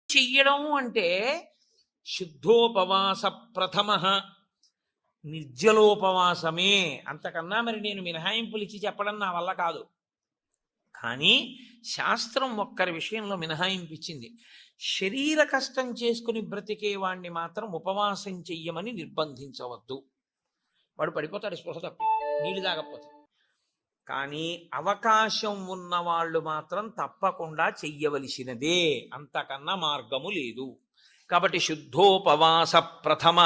చెయ్యడం అంటే శుద్ధోపవాస ప్రథమ నిర్జలోపవాసమే. అంతకన్నా మరి నేను మినహాయింపులు ఇచ్చి చెప్పడం నా వల్ల కాదు. కానీ శాస్త్రం ఒక్కరి విషయంలో మినహాయింపు ఇచ్చింది. శరీర కష్టం చేసుకుని బ్రతికే వాణ్ణి మాత్రం ఉపవాసం చెయ్యమని నిర్బంధించవద్దు. వాడు పడిపోతాడు స్పృహ తప్పి, నీళ్ళు తాగకపోతే. కానీ అవకాశం ఉన్న వాళ్ళు మాత్రం తప్పకుండా చెయ్యవలసినదే, అంతకన్నా మార్గము లేదు. కాబట్టి శుద్ధోపవాస ప్రథమ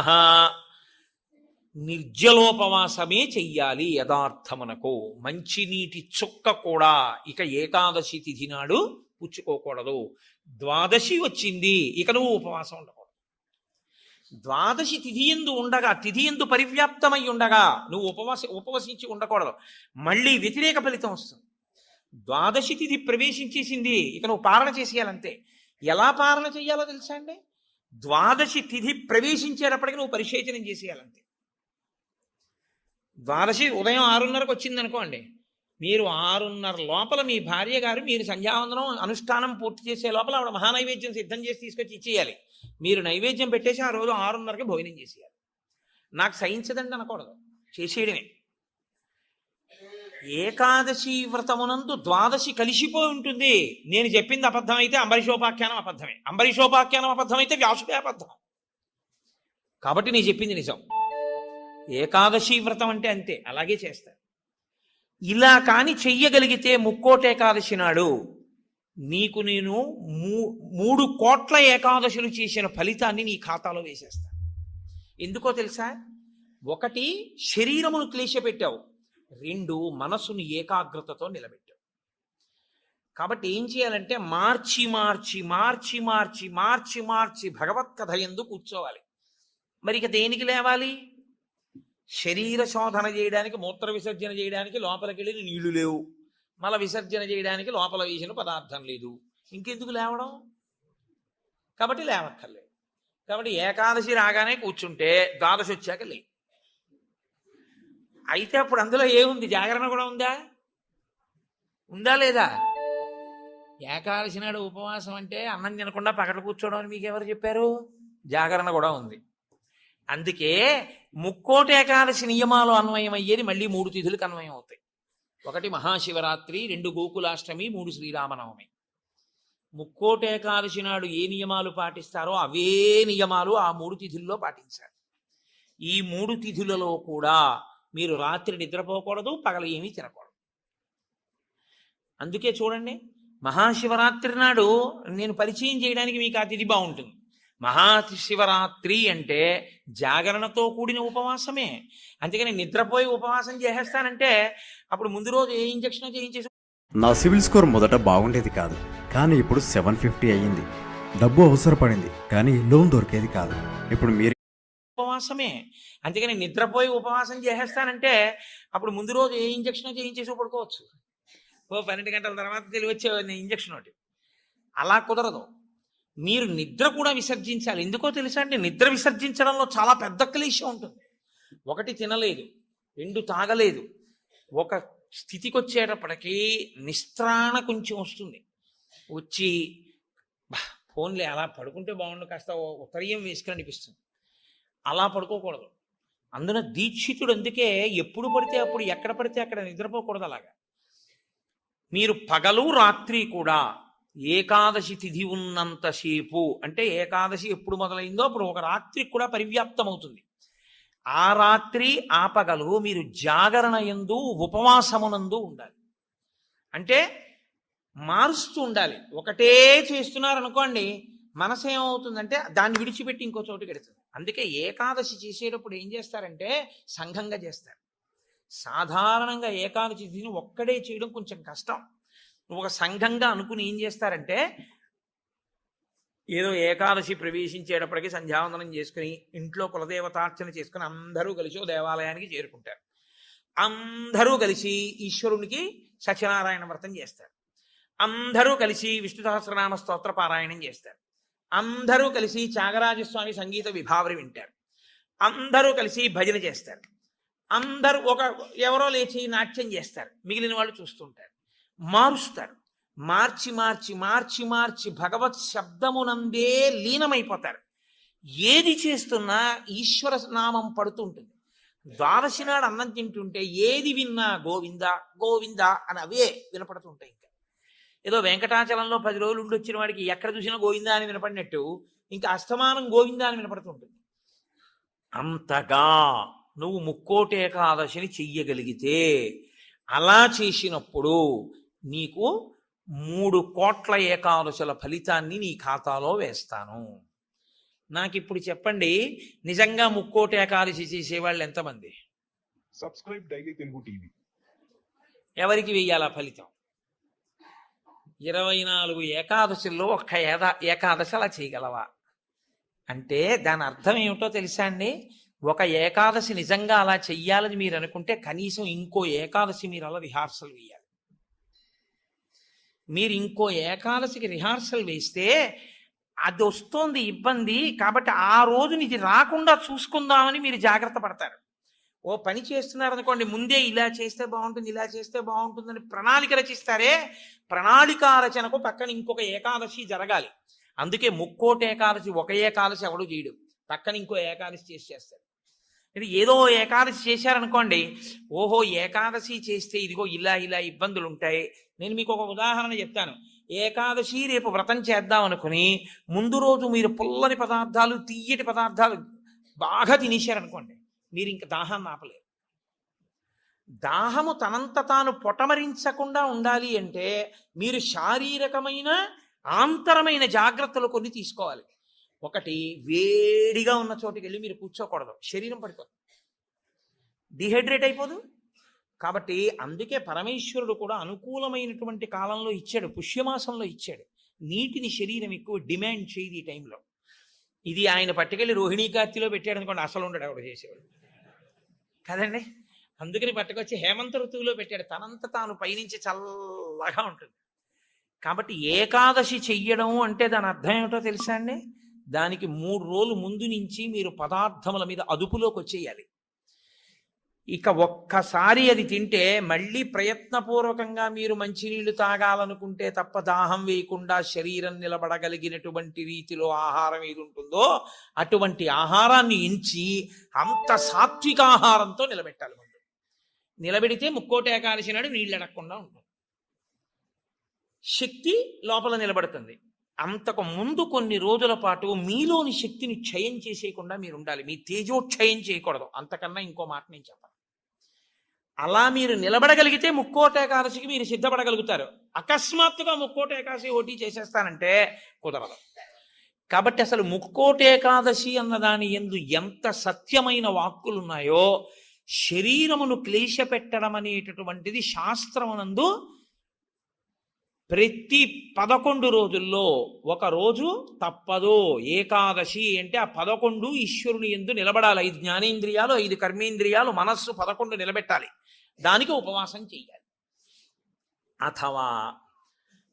నిర్జలోపవాసమే చెయ్యాలి. యథార్థమునకు మంచినీటి చుక్క కూడా ఇక ఏకాదశి తిథి నాడు పుచ్చుకోకూడదు. ద్వాదశి వచ్చింది, ఇక నువ్వు ఉపవాసం ఉండకూడదు. ద్వాదశి తిథి ఎందు ఉండగా, తిథి ఎందు పరివ్యాప్తమై ఉండగా నువ్వు ఉపవసించి ఉండకూడదు. మళ్ళీ వ్యతిరేక ఫలితం వస్తుంది. ద్వాదశి తిథి ప్రవేశించేసింది, ఇక నువ్వు పాలన చేసేయాలంతే. ఎలా పాలన చేయాలో తెలుసా అండి? ద్వాదశి తిథి ప్రవేశించేటప్పటికి నువ్వు పరిశేచనం చేసేయాలంతే. ద్వాదశి ఉదయం 6:30కు వచ్చింది అనుకోండి, మీరు 6:30 లోపల మీ భార్య గారు మీరు సంధ్యావందనం అనుష్ఠానం పూర్తి చేసే లోపల ఆవిడ మహానైవేద్యం సిద్ధం చేసి తీసుకొచ్చి ఇచ్చేయాలి. మీరు నైవేద్యం పెట్టేసి ఆ రోజు 6:30కి భోజనం చేసేయాలి. నాకు సహించదండి అనకూడదు, చేసేయడమే. ఏకాదశి వ్రతమునందు ద్వాదశి కలిసిపోయి ఉంటుంది. నేను చెప్పింది అబద్ధమైతే అంబరీషోపాఖ్యానం అబద్ధమే, అంబరీషోపాఖ్యానం అబద్ధమైతే వ్యాసుడే అబద్ధం. కాబట్టి నేను చెప్పింది నిజం. ఏకాదశి వ్రతం అంటే అంతే, అలాగే చేస్తారు. ఇలా కాని చెయ్యగలిగితే ముక్కోటి ఏకాదశి నాడు నీకు నేను 3 కోట్ల ఏకాదశులు చేసిన ఫలితాన్ని నీ ఖాతాలో వేసేస్తాను. ఎందుకో తెలుసా? 1 శరీరమును క్లేశపెట్టావు, 2 మనసును ఏకాగ్రతతో నిలబెట్టావు. కాబట్టి ఏం చేయాలంటే మార్చి మార్చి మార్చి మార్చి మార్చి మార్చి భగవత్ కథ యందు కూర్చోవాలి. మరి ఇక దేనికి లేవాలి? శరీర శోధన చేయడానికి, మూత్ర విసర్జన చేయడానికి లోపలికి వెళ్ళి నీళ్లు లేవు, మల విసర్జన చేయడానికి లోపల వేసిన పదార్థం లేదు, ఇంకెందుకు లేవడం? కాబట్టి లేవక్కర్లేదు. కాబట్టి ఏకాదశి రాగానే కూర్చుంటే ద్వాదశి వచ్చాక లే. అయితే అప్పుడు అందులో ఏముంది? జాగరణ కూడా ఉందా? ఉందా లేదా? ఏకాదశి నాడు ఉపవాసం అంటే అన్నం తినకుండా పక్కన కూర్చోవడం అని మీకు ఎవరు చెప్పారు? జాగరణ కూడా ఉంది. అందుకే ముక్కోటి ఏకాదశి నియమాలు అన్వయమయ్యేది మళ్ళీ 3 తిథులకు అన్వయం అవుతాయి. 1 మహాశివరాత్రి, 2 గోకులాష్టమి, 3 శ్రీరామనవమి. ముక్కోటి ఏకాదశి నాడు ఏ నియమాలు పాటిస్తారో అవే నియమాలు ఆ 3 తిథుల్లో పాటించాలి. ఈ 3 తిథులలో కూడా మీరు రాత్రి నిద్రపోకూడదు, పగల ఏమీ తినకూడదు. అందుకే చూడండి, మహాశివరాత్రి నాడు నేను పరిచయం చేయడానికి మీకు ఆ తిథి బాగుంటుంది. మహాశివరాత్రి అంటే జాగరణతో కూడిన ఉపవాసమే. అందుకని నిద్రపోయి ఉపవాసం చేసేస్తానంటే అప్పుడు ముందు రోజు ఏ ఇంజక్షన్ చేయించేసి. నా సివిల్ స్కోర్ మొదట బాగుండేది కాదు, కానీ ఇప్పుడు 750 అయ్యింది. డబ్బు అవసరపడింది, కానీ లోన్ దొరికేది కాదు. ఇప్పుడు మీరు ఉపవాసమే. అందుకని నిద్రపోయి ఉపవాసం చేసేస్తానంటే అప్పుడు ముందు రోజు ఏ ఇంజక్షన్ చేయించేసి పడుకోవచ్చు. 12 గంటల తర్వాత తెలివచ్చే ఇంజక్షన్ ఒకటి. అలా కుదరదు. మీరు నిద్ర కూడా విసర్జించాలి. ఎందుకో తెలుసా అండి? నిద్ర విసర్జించడంలో చాలా పెద్ద క్లేశం ఉంటుంది. 1 తినలేదు, 2 తాగలేదు, ఒక స్థితికి వచ్చేటప్పటికీ నిస్త్రాణ కొంచెం వస్తుంది. వచ్చి ఫోన్లే అలా పడుకుంటే బాగుండు, కాస్త ఉత్తరీయం వేసుకుని అనిపిస్తుంది. అలా పడుకోకూడదు. అందున దీక్షితుడు అందుకే ఎప్పుడు పడితే అప్పుడు, ఎక్కడ పడితే అక్కడ నిద్రపోకూడదు. అలాగా మీరు పగలు రాత్రి కూడా ఏకాదశి తిథి ఉన్నంతసేపు, అంటే ఏకాదశి ఎప్పుడు మొదలైందో అప్పుడు ఒక రాత్రి కూడా పరివ్యాప్తం అవుతుంది. ఆ రాత్రి ఆ పగలు మీరు జాగరణ యందు ఉపవాసమునందు ఉండాలి. అంటే మారుస్తూ ఉండాలి. ఒకటే చేస్తున్నారనుకోండి, మనసు ఏమవుతుందంటే దాన్ని విడిచిపెట్టి ఇంకో చోటుకి వెడుతుంది. అందుకే ఏకాదశి చేసేటప్పుడు ఏం చేస్తారంటే సంఘంగా చేస్తారు. సాధారణంగా ఏకాదశి తిథిని ఒక్కడే చేయడం కొంచెం కష్టం. ఒక సంఘంగా అనుకుని ఏం చేస్తారంటే, ఏదో ఏకాదశి ప్రవేశించేటప్పటికి సంధ్యావందనం చేసుకుని ఇంట్లో కులదేవతార్చన చేసుకుని అందరూ కలిసి ఓ దేవాలయానికి చేరుకుంటారు. అందరూ కలిసి ఈశ్వరునికి సత్యనారాయణ వ్రతం చేస్తారు. అందరూ కలిసి విష్ణు సహస్రనామ స్తోత్ర పారాయణం చేస్తారు. అందరూ కలిసి త్యాగరాజస్వామి సంగీత విభావరి వింటారు. అందరూ కలిసి భజన చేస్తారు. అందరూ ఎవరో లేచి నాట్యం చేస్తారు, మిగిలిన వాళ్ళు చూస్తుంటారు. మారుస్తారు. మార్చి మార్చి మార్చి మార్చి భగవత్ శబ్దమునందే లీనమైపోతారు. ఏది చేస్తున్నా ఈశ్వర నామం పడుతుంటుంది. ద్వాదశి నాడు అన్నం తింటుంటే ఏది విన్నా గోవింద గోవింద అని అవే వినపడుతుంటాయి. ఇంకా ఏదో వెంకటాచలంలో 10 రోజులు ఉండి వచ్చిన వాడికి ఎక్కడ చూసినా గోవింద అని వినపడినట్టు ఇంకా అస్తమానం గోవింద అని వినపడుతుంటుంది. అంతగా నువ్వు ముక్కోటి ఏకాదశిని చెయ్యగలిగితే, అలా చేసినప్పుడు నీకు 3 కోట్ల ఏకాదశుల ఫలితాన్ని నీ ఖాతాలో వేస్తాను. నాకు ఇప్పుడు చెప్పండి, నిజంగా ముక్కోటి ఏకాదశి చేసేవాళ్ళు ఎంతమంది? Subscribe daily Telugu TV. ఎవరికి వెయ్యాలా ఫలితం? 24 ఏకాదశుల్లో ఒక్క ఏకాదశి అలా చేయగలవా అంటే దాని అర్థం ఏమిటో తెలుసా అండి? ఒక ఏకాదశి నిజంగా అలా చెయ్యాలని మీరు అనుకుంటే కనీసం ఇంకో ఏకాదశి మీరు అలా రిహార్సల్ వేయాలి. మీరు ఇంకో ఏకాదశికి రిహార్సల్ వేస్తే అది వస్తోంది ఇబ్బంది, కాబట్టి ఆ రోజుని ఇది రాకుండా చూసుకుందామని మీరు జాగ్రత్త పడతారు. ఓ పని చేస్తున్నారనుకోండి, ముందే ఇలా చేస్తే బాగుంటుంది, ఇలా చేస్తే బాగుంటుందని ప్రణాళిక రచిస్తారే, ప్రణాళిక రచనకు పక్కన ఇంకొక ఏకాదశి జరగాలి. అందుకే ముక్కోటి ఏకాదశి ఒక ఏకాదశి ఎవడు చేయడు, పక్కన ఇంకో ఏకాదశి చేస్తారు. ఇది ఏదో ఏకాదశి చేశారనుకోండి, ఓహో ఏకాదశి చేస్తే ఇదిగో ఇలా ఇలా ఇబ్బందులు ఉంటాయి. నేను మీకు ఒక ఉదాహరణ చెప్తాను. ఏకాదశి రేపు వ్రతం చేద్దాం అనుకుని ముందు రోజు మీరు పుల్లని పదార్థాలు, తీయటి పదార్థాలు బాగా తినేశారనుకోండి, మీరు ఇంక దాహాన్ని ఆపలేరు. దాహము తనంత తాను పొటమరించకుండా ఉండాలి అంటే మీరు శారీరకమైన ఆంతరమైన జాగ్రత్తలు కొన్ని తీసుకోవాలి. ఒకటి, వేడిగా ఉన్న చోటుకి వెళ్ళి మీరు కూర్చోకూడదు, శరీరం పడిపోతుంది, డిహైడ్రేట్ అయిపోదు. కాబట్టి అందుకే పరమేశ్వరుడు కూడా అనుకూలమైనటువంటి కాలంలో ఇచ్చాడు, పుష్యమాసంలో ఇచ్చాడు. నీటిని శరీరం ఎక్కువ డిమాండ్ చేయదు ఈ టైంలో. ఇది ఆయన పట్టుకెళ్ళి రోహిణీ కార్తీలో పెట్టాడు అనుకోండి, అసలు ఉండడు ఎవడు చేసేవాడు కదండి. అందుకని పట్టుకొచ్చి హేమంత ఋతువులో పెట్టాడు, తనంత తాను పైనుంచి చల్లగా ఉంటుంది. కాబట్టి ఏకాదశి చెయ్యడం అంటే దాని అర్థం ఏమిటో తెలుసా అండి? దానికి 3 రోజులు ముందు నుంచి మీరు పదార్థముల మీద అదుపులోకి వచ్చేయాలి. ఇక ఒక్కసారి అది తింటే మళ్ళీ ప్రయత్నపూర్వకంగా మీరు మంచినీళ్లు తాగాలనుకుంటే తప్ప దాహం వేయకుండా శరీరం నిలబడగలిగినటువంటి రీతిలో ఆహారం ఏది ఉంటుందో అటువంటి ఆహారాన్ని ఎంచి అంత సాత్విక ఆహారంతో నిలబెట్టాలి. ముందు నిలబెడితే ముక్కోటి ఏకాదశి నాడు నీళ్ళు అడగకుండా ఉంటుంది, శక్తి లోపల నిలబడుతుంది. అంతకు ముందు కొన్ని రోజుల పాటు మీలోని శక్తిని క్షయం చేసేయకుండా మీరు ఉండాలి, మీ తేజోక్షయం చేయకూడదు. అంతకన్నా ఇంకో మాట నేను చెప్పను. అలా మీరు నిలబడగలిగితే ముక్కోటి ఏకాదశికి మీరు సిద్ధపడగలుగుతారు. అకస్మాత్తుగా ముక్కోటి ఏకాదశి ఓటీ చేసేస్తానంటే కుదరదు. కాబట్టి అసలు ముక్కోటి ఏకాదశి అన్నదాని యందు ఎంత సత్యమైన వాక్కులు ఉన్నాయో, శరీరమును క్లేశ పెట్టడం అనేటటువంటిది శాస్త్రమునందు ప్రతి 11 రోజుల్లో ఒక రోజు తప్పదు. ఏకాదశి అంటే ఆ 11 ఈశ్వరుని యందు నిలబడాలి. 5 జ్ఞానేంద్రియాలు, 5 కర్మేంద్రియాలు, మనస్సు 11 నిలబెట్టాలి. దానికి ఉపవాసం చెయ్యాలి. అథవా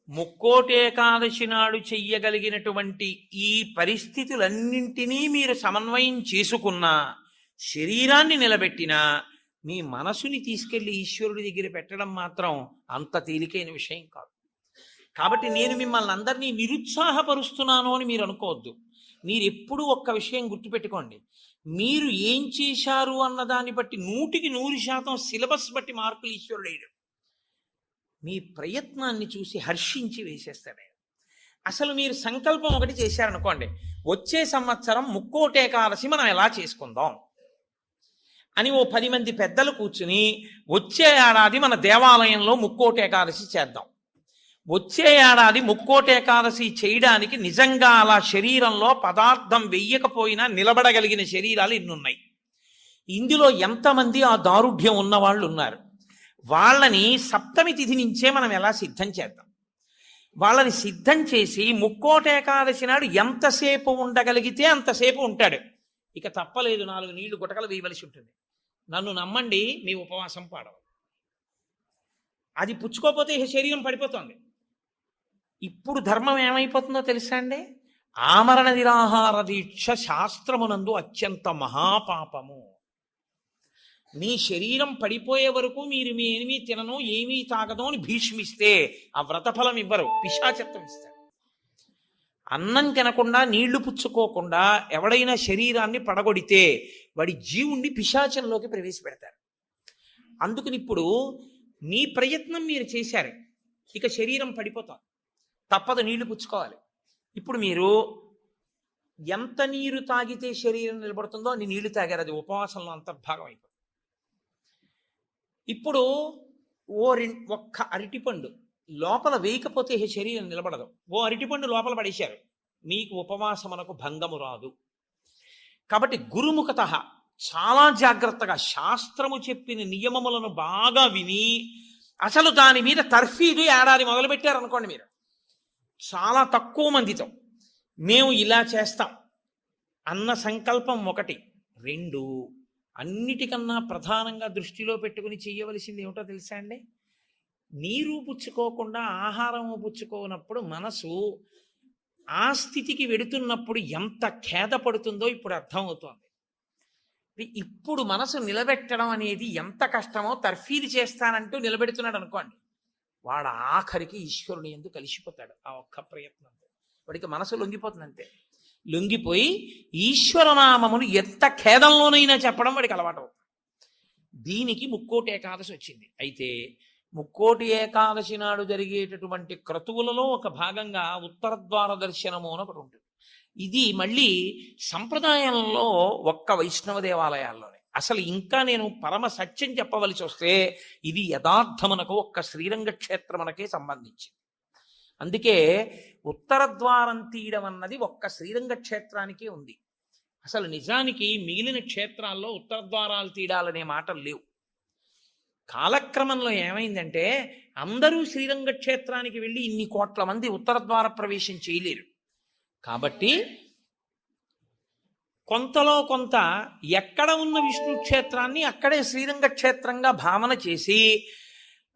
ముక్కోటి ఏకాదశి నాడు చెయ్యగలిగినటువంటి ఈ పరిస్థితులన్నింటినీ మీరు సమన్వయం చేసుకున్నా, శరీరాన్ని నిలబెట్టినా, మీ మనసుని తీసుకెళ్లి ఈశ్వరుడి దగ్గర పెట్టడం మాత్రం అంత తేలికైన విషయం కాదు. కాబట్టి నేను మిమ్మల్ని అందరినీ నిరుత్సాహపరుస్తున్నాను అని మీరు అనుకోవద్దు. మీరు ఎప్పుడూ ఒక్క విషయం గుర్తుపెట్టుకోండి, మీరు ఏం చేశారు అన్నదాన్ని బట్టి 100% సిలబస్ బట్టి మార్కులు ఈశ్వరుడు వేయడు. మీ ప్రయత్నాన్ని చూసి హర్షించి వేసేస్తాడు. అసలు మీరు సంకల్పం ఒకటి చేశారనుకోండి, వచ్చే సంవత్సరం ముక్కోటి ఏకాదశి మనం ఎలా చేసుకుందాం అని ఓ 10 మంది పెద్దలు కూర్చుని వచ్చే ఏడాది మన దేవాలయంలో ముక్కోటి ఏకాదశి చేద్దాం, వచ్చే ఏడాది ముక్కోటి ఏకాదశి చేయడానికి నిజంగా అలా శరీరంలో పదార్థం వెయ్యకపోయినా నిలబడగలిగిన శరీరాలు ఇన్నున్నాయి. ఇందులో ఎంతమంది ఆ దారుఢ్యం ఉన్న వాళ్ళు ఉన్నారు? వాళ్ళని సప్తమి తిథి నుంచే మనం ఎలా సిద్ధం చేద్దాం. వాళ్ళని సిద్ధం చేసి ముక్కోటి ఏకాదశి నాడు ఎంతసేపు ఉండగలిగితే అంతసేపు ఉంటాడు. ఇక తప్పలేదు, 4 నీళ్లు గుటకలు వేయవలసి ఉంటుంది. నన్ను నమ్మండి, మీ ఉపవాసం పాడవు. అది పుచ్చుకోకపోతే శరీరం పడిపోతుంది. ఇప్పుడు ధర్మం ఏమైపోతుందో తెలుసా అండి? ఆమరణ నిరాహార దీక్ష శాస్త్రమునందు అత్యంత మహాపాపము. మీ శరీరం పడిపోయే వరకు మీరు మీ ఏమీ తినను ఏమీ తాగదు అని భీష్మిస్తే ఆ వ్రతఫలం ఇవ్వరు, పిశాచత్వం ఇస్తారు. అన్నం తినకుండా నీళ్లు పుచ్చుకోకుండా ఎవడైనా శరీరాన్ని పడగొడితే వాడి జీవుణ్ణి పిశాచంలోకి ప్రవేశపెడతారు. అందుకని ఇప్పుడు మీ ప్రయత్నం మీరు చేశారు, ఇక శరీరం పడిపోతాం, తప్పదు, నీళ్లు పుచ్చుకోవాలి. ఇప్పుడు మీరు ఎంత నీరు తాగితే శరీరం నిలబడుతుందో అన్ని నీళ్లు తాగారు, అది ఉపవాసంలో అంతర్భాగం అయిపోతుంది. ఇప్పుడు ఒక్క అరటిపండు లోపల వేయకపోతే శరీరం నిలబడదు, ఓ అరటిపండు లోపల పడేశారు, మీకు ఉపవాసమునకు భంగము రాదు. కాబట్టి గురుముఖత చాలా జాగ్రత్తగా శాస్త్రము చెప్పిన నియమములను బాగా విని అసలు దాని మీద తర్ఫీదు ఏడాది మొదలుపెట్టారనుకోండి, మీరు చాలా తక్కువ మందితో మేము ఇలా చేస్తాం అన్న సంకల్పం ఒకటి. రెండు, అన్నిటికన్నా ప్రధానంగా దృష్టిలో పెట్టుకుని చేయవలసింది ఏమిటో తెలుసా అండి? నీరు పుచ్చుకోకుండా ఆహారము పుచ్చుకోనప్పుడు మనసు ఆ స్థితికి వెడుతున్నప్పుడు ఎంత ఖేద పడుతుందో ఇప్పుడు అర్థమవుతోంది. ఇప్పుడు మనసు నిలబెట్టడం అనేది ఎంత కష్టమో తర్ఫీదు చేస్తానంటూ నిలబెడుతున్నాడు అనుకోండి, వాడు ఆఖరికి ఈశ్వరుని ఎందుకు కలిసిపోతాడు ఆ ఒక్క ప్రయత్నంతో. వాడికి మనసు లొంగిపోతుంది, అంతే. లొంగిపోయి ఈశ్వరనామమును ఎంత ఖేదంలోనైనా చెప్పడం వాడికి అలవాటు అవుతుంది. దీనికి ముక్కోటి ఏకాదశి వచ్చింది. అయితే ముక్కోటి ఏకాదశి నాడు జరిగేటటువంటి క్రతువులలో ఒక భాగంగా ఉత్తర ద్వార దర్శనము అని ఒకటి ఉంటుంది. ఇది మళ్ళీ సంప్రదాయంలో ఒక్క వైష్ణవ దేవాలయాల్లోనే. అసలు ఇంకా నేను పరమ సత్యం చెప్పవలసి వస్తే ఇది యథార్థమునకు ఒక్క శ్రీరంగ క్షేత్రమునకే సంబంధించింది. అందుకే ఉత్తర ద్వారం తీయడం అన్నది ఒక్క శ్రీరంగ క్షేత్రానికే ఉంది. అసలు నిజానికి మిగిలిన క్షేత్రాల్లో ఉత్తర ద్వారాలు తీయడాలనే మాటలు లేవు. కాలక్రమంలో ఏమైందంటే అందరూ శ్రీరంగ క్షేత్రానికి వెళ్ళి ఇన్ని కోట్ల మంది ఉత్తర ద్వార ప్రవేశం చేయలేరు. కాబట్టి కొంతలో కొంత ఎక్కడ ఉన్న విష్ణు క్షేత్రాన్ని అక్కడే శ్రీరంగ క్షేత్రంగా భావన చేసి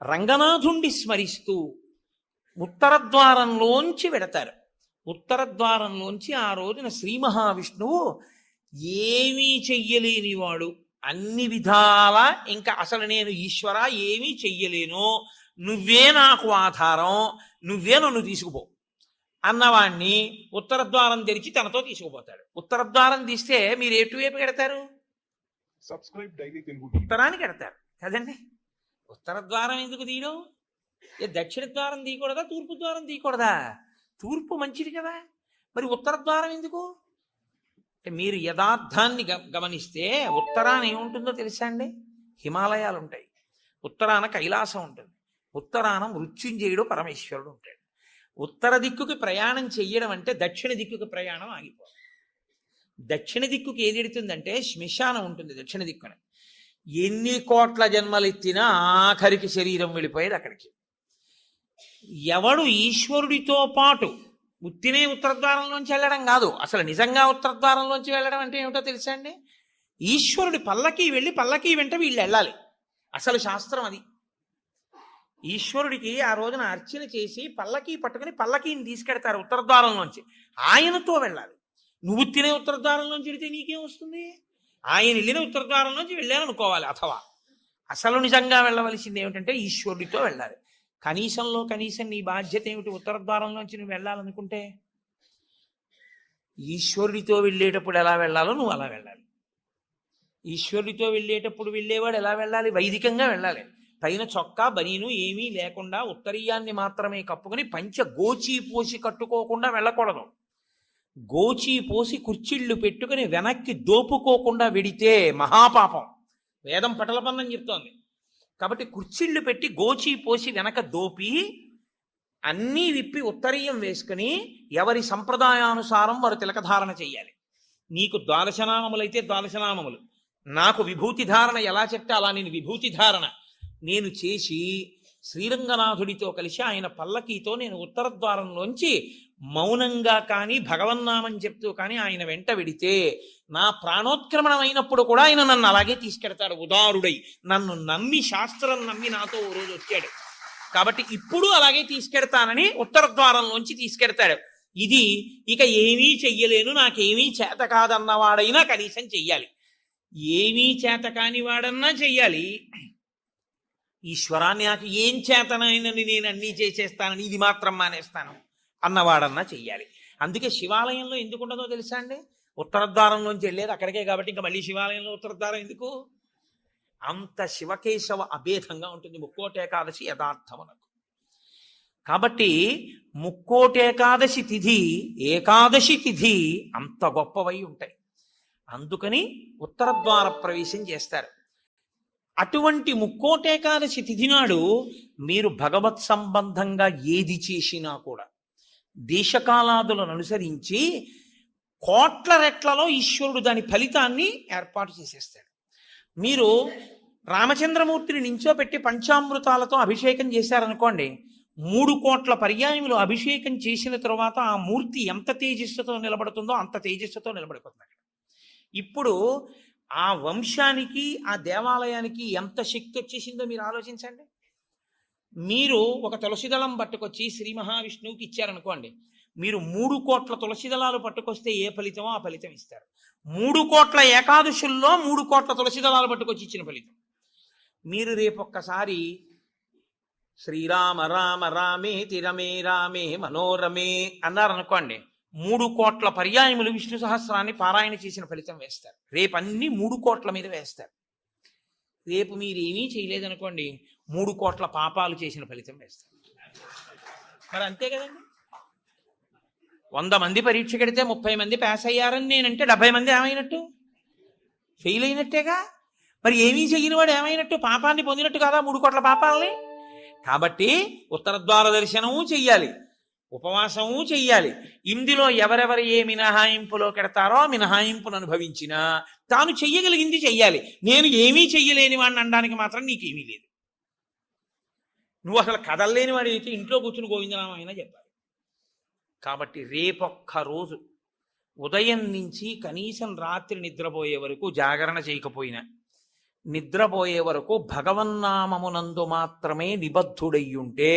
రంగనాథుణ్ణి స్మరిస్తూ ఉత్తర ద్వారంలోంచి వెడతారు. ఉత్తర ద్వారంలోంచి ఆ రోజున శ్రీ మహావిష్ణువు ఏమీ చెయ్యలేనివాడు, అన్ని విధాల ఇంకా అసలు నేను ఈశ్వర ఏమీ చెయ్యలేను, నువ్వే నాకు ఆధారం, నువ్వే నన్ను తీసుకుపో అన్నవాణ్ణి ఉత్తర ద్వారం తెరిచి తనతో తీసుకుపోతాడు. ఉత్తర ద్వారం తీస్తే మీరు ఎటువైపు కడతారు? Subscribe Daily Telugu TV. ఉత్తరానికి కడతారు కదండి. ఉత్తర ద్వారం ఎందుకు తీయడం? దక్షిణ ద్వారం తీయకూడదా, తూర్పు ద్వారం తీయకూడదా? తూర్పు మంచిది కదా, మరి ఉత్తర ద్వారం ఎందుకు? మీరు యథార్థాన్ని గమనిస్తే ఉత్తరాన ఏముంటుందో తెలుసా అండి? హిమాలయాలు ఉంటాయి, ఉత్తరాన కైలాసం ఉంటుంది, ఉత్తరాన మృత్యుంజయుడు పరమేశ్వరుడు ఉంటాడు. ఉత్తర దిక్కుకి ప్రయాణం చెయ్యడం అంటే దక్షిణ దిక్కుకి ప్రయాణం ఆగిపోవాలి. దక్షిణ దిక్కుకి ఏది ఎడుతుందంటే శ్మశానం ఉంటుంది దక్షిణ దిక్కున. ఎన్ని కోట్ల జన్మలెత్తినా ఆఖరికి శరీరం వెళ్ళిపోయేది అక్కడికి. ఎవడు ఈశ్వరుడితో పాటు ఉత్తినే ఉత్తరద్వారంలోంచి వెళ్ళడం కాదు, అసలు నిజంగా ఉత్తరద్వారంలోంచి వెళ్ళడం అంటే ఏమిటో తెలుసా అండి? ఈశ్వరుడి పల్లకి వెళ్ళి పల్లకి వెంట వీళ్ళు వెళ్ళాలి. అసలు శాస్త్రం అది. ఈశ్వరుడికి ఆ రోజున అర్చన చేసి పల్లకి పట్టుకుని పల్లకీని తీసుకెడతారు ఉత్తరద్వారంలోంచి, ఆయనతో వెళ్ళాలి. నువ్వు తినే ఉత్తరద్వారంలోంచి వెళితే నీకేం వస్తుంది? ఆయన వెళ్ళిన ఉత్తరద్వారంలోంచి వెళ్ళాలనుకోవాలి. అథవా అసలు నిజంగా వెళ్ళవలసింది ఏమిటంటే ఈశ్వరుడితో వెళ్ళాలి. కనీసంలో కనీసం నీ బాధ్యత ఏమిటి? ఉత్తర ద్వారంలోంచి నువ్వు వెళ్ళాలనుకుంటే ఈశ్వరుడితో వెళ్ళేటప్పుడు ఎలా వెళ్ళాలో నువ్వు అలా వెళ్ళాలి. ఈశ్వరుడితో వెళ్ళేటప్పుడు వెళ్ళేవాడు ఎలా వెళ్ళాలి? వైదికంగా వెళ్ళాలి. పైన చొక్కా బనీను ఏమీ లేకుండా ఉత్తరీయాన్ని మాత్రమే కప్పుకొని పంచ గోచీ పోసి కట్టుకోకుండా వెళ్ళకూడదు. గోచీ పోసి కుర్చీళ్ళు పెట్టుకుని వెనక్కి దోపుకోకుండా వెడితే మహాపాపం. వేదం పటలపన్నం చెప్తోంది. కాబట్టి కుర్చీళ్ళు పెట్టి గోచీ పోసి వెనక దోపి అన్నీ విప్పి ఉత్తరీయం వేసుకుని ఎవరి సంప్రదాయానుసారం వారు తిలకధారణ చెయ్యాలి. నీకు ద్వాదశనామములైతే ద్వాదశనామములు, నాకు విభూతి ధారణ ఎలా చెప్తే అలా నేను విభూతి ధారణ నేను చేసి శ్రీరంగనాథుడితో కలిసి ఆయన పల్లకీతో నేను ఉత్తర ద్వారంలోంచి మౌనంగా కానీ భగవన్నామని చెప్తూ కానీ ఆయన వెంట వెడితే నా ప్రాణోత్క్రమణం అయినప్పుడు కూడా ఆయన నన్ను అలాగే తీసుకెడతాడు. ఉదారుడై నన్ను నమ్మి, శాస్త్రం నమ్మి నాతో ఓ రోజు వచ్చాడు. కాబట్టి ఇప్పుడు అలాగే తీసుకెడతానని ఉత్తర ద్వారంలోంచి తీసుకెడతాడు. ఇది ఇక ఏమీ చెయ్యలేను, నాకేమీ చేత కాదన్నవాడైనా కనీసం చెయ్యాలి. ఏమీ చేత కాని వాడన్నా చెయ్యాలి. ఈశ్వరాన్ని నాకు ఏం చేతనైనని నేను అన్నీ చేసేస్తానని ఇది మాత్రం మానేస్తాను అన్నవాడన్నా చెయ్యాలి. అందుకే శివాలయంలో ఎందుకు ఉండదో తెలుసా అండి? ఉత్తరద్వారంలోంచి వెళ్ళేది అక్కడికే కాబట్టి ఇంకా మళ్ళీ శివాలయంలో ఉత్తరద్వారం ఎందుకు? అంత శివకేశవ అభేదంగా ఉంటుంది ముక్కోటి ఏకాదశి యథార్థమునకు. కాబట్టి ముక్కోటి ఏకాదశి తిథి అంత గొప్పవై ఉంటాయి. అందుకని ఉత్తరద్వార ప్రవేశం చేస్తారు. అటువంటి ముక్కోటి ఏకాదశి తిథి నాడు మీరు భగవత్ సంబంధంగా ఏది చేసినా కూడా దేశకాలాదులను అనుసరించి కోట్ల రెట్లలో ఈశ్వరుడు దాని ఫలితాన్ని ఏర్పాటు చేసేస్తాడు. మీరు రామచంద్రమూర్తిని నించోపెట్టి పంచామృతాలతో అభిషేకం చేశారనుకోండి, 3 కోట్ల పర్యాయములు అభిషేకం చేసిన తరువాత ఆ మూర్తి ఎంత తేజస్సుతో నిలబడుతుందో అంత తేజస్సుతో నిలబడిపోతుంది. ఇప్పుడు ఆ వంశానికి ఆ దేవాలయానికి ఎంత శక్తి వచ్చేసిందో మీరు ఆలోచించండి. మీరు ఒక తులసిదళం పట్టుకొచ్చి శ్రీ మహావిష్ణువుకి ఇచ్చారనుకోండి, మీరు 3 కోట్ల తులసి దళాలు పట్టుకొస్తే ఏ ఫలితమో ఆ ఫలితం ఇస్తారు. 3 కోట్ల ఏకాదశుల్లో 3 కోట్ల తులసి దళాలు పట్టుకొచ్చి ఇచ్చిన ఫలితం. మీరు రేపొక్కసారి శ్రీరామ రామ రామేతి రమే రామే మనోరమే అన్నారనుకోండి, 3 కోట్ల పర్యాయములు విష్ణు సహస్రాన్ని పారాయణ చేసిన ఫలితం వేస్తారు. రేపు అన్ని 3 కోట్ల మీద వేస్తారు. రేపు మీరేమీ చేయలేదనుకోండి, 3 కోట్ల పాపాలు చేసిన ఫలితం వేస్తారు. మరి అంతే కదండి. 100 మంది పరీక్ష కడితే 30 మంది పాస్ అయ్యారని నేనంటే 70 మంది ఏమైనట్టు? ఫెయిల్ అయినట్టేగా. మరి ఏమీ చేయని వాడు ఏమైనట్టు? పాపాన్ని పొందినట్టు కాదా 3 కోట్ల పాపాలని? కాబట్టి ఉత్తరద్వార దర్శనము చెయ్యాలి, ఉపవాసము చెయ్యాలి. ఇందులో ఎవరెవరు ఏ మినహాయింపులో కెడతారో ఆ మినహాయింపును అనుభవించినా తాను చెయ్యగలిగింది చెయ్యాలి. నేను ఏమీ చెయ్యలేని వాడిని అనడానికి మాత్రం నీకేమీ లేదు. నువ్వు అసలు కదలలేని వాడు అయితే ఇంట్లో కూర్చుని గోవిందనామైనా చెప్పాలి. కాబట్టి రేపొక్క రోజు ఉదయం నుంచి కనీసం రాత్రి నిద్రపోయే వరకు జాగరణ చేయకపోయినా నిద్రపోయే వరకు భగవన్నామమునందు మాత్రమే నిబద్ధుడయ్యుంటే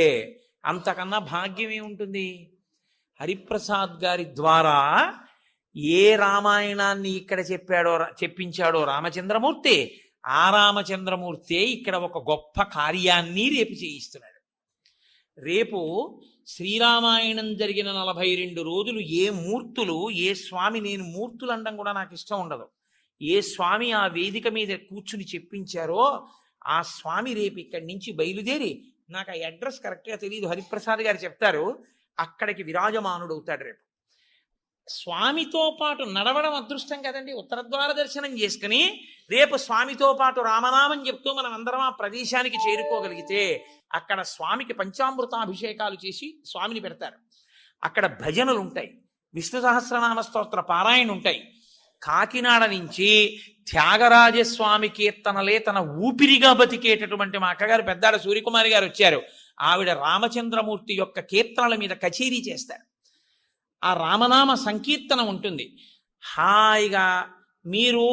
అంతకన్నా భాగ్యమే ఉంటుంది. హరిప్రసాద్ గారి ద్వారా ఏ రామాయణాన్ని ఇక్కడ చెప్పించాడో రామచంద్రమూర్తి, ఆ రామచంద్రమూర్తే ఇక్కడ ఒక గొప్ప కార్యాన్ని రేపు చేయిస్తున్నాడు. రేపు శ్రీరామాయణం జరిగిన 42 రోజులు ఏ మూర్తులు, ఏ స్వామి, నేను మూర్తులు అనడం కూడా నాకు ఇష్టం ఉండదు, ఏ స్వామి ఆ వేదిక మీద కూర్చుని చెప్పించారో ఆ స్వామి రేపు ఇక్కడి నుంచి బయలుదేరి, నాకు ఆ అడ్రస్ కరెక్ట్గా తెలియదు, హరిప్రసాద్ గారు చెప్తారు, అక్కడికి విరాజమానుడవుతాడు. రేపు స్వామితో పాటు నడవడం అదృష్టం కదండి. ఉత్తరద్వార దర్శనం చేసుకుని రేపు స్వామితో పాటు రామనామం చెప్తూ మనం అందరం ఆ ప్రదేశానికి చేరుకోగలిగితే అక్కడ స్వామికి పంచామృతాభిషేకాలు చేసి స్వామిని పెడతారు. అక్కడ భజనలు ఉంటాయి, విష్ణు సహస్రనామ స్తోత్ర పారాయణ ఉంటాయి. కాకినాడ నుంచి త్యాగరాజస్వామి కీర్తనలే తన ఊపిరిగా బతికేటటువంటి మా అక్కగారు పెద్దాడ సూర్యకుమారి గారు వచ్చారు. ఆవిడ రామచంద్రమూర్తి యొక్క కీర్తనల మీద కచేరీ చేస్తారు. ఆ రామనామ సంకీర్తనం ఉంటుంది. హాయిగా మీరు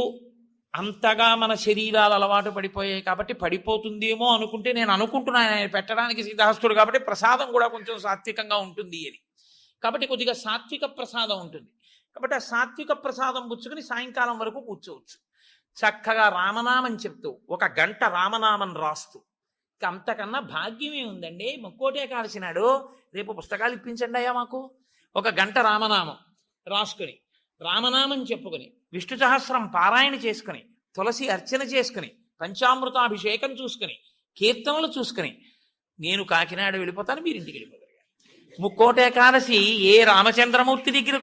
అంతగా మన శరీరాలు అలవాటు పడిపోయాయి కాబట్టి పడిపోతుందేమో అనుకుంటే, నేను అనుకుంటున్నాను ఆయన పెట్టడానికి సిద్ధహస్తుడు కాబట్టి ప్రసాదం కూడా కొంచెం సాత్వికంగా ఉంటుంది అని, కాబట్టి కొద్దిగా సాత్విక ప్రసాదం ఉంటుంది. కాబట్టి ఆ సాత్విక ప్రసాదం పుచ్చుకుని సాయంకాలం వరకు కూర్చోవచ్చు. చక్కగా రామనామం చెప్తూ 1 గంట రామనామం రాస్తూ, ఇక అంతకన్నా భాగ్యమే ఉందండి. ముక్కోటే కాల్సినాడు, రేపు పుస్తకాలు ఇప్పించండి అయ్యా మాకు. 1 గంట రామనామం రాసుకుని, రామనామం చెప్పుకొని, విష్ణు సహస్రం పారాయణ చేసుకుని, తులసి అర్చన చేసుకుని, పంచామృతాభిషేకం చూసుకుని, కీర్తనలు చూసుకుని నేను కాకినాడ వెళ్ళిపోతాను, మీరు ఇంటికి వెళ్ళిపోతారు. ముక్కోటి ఏకాదశి ఏ రామచంద్రమూర్తి దగ్గర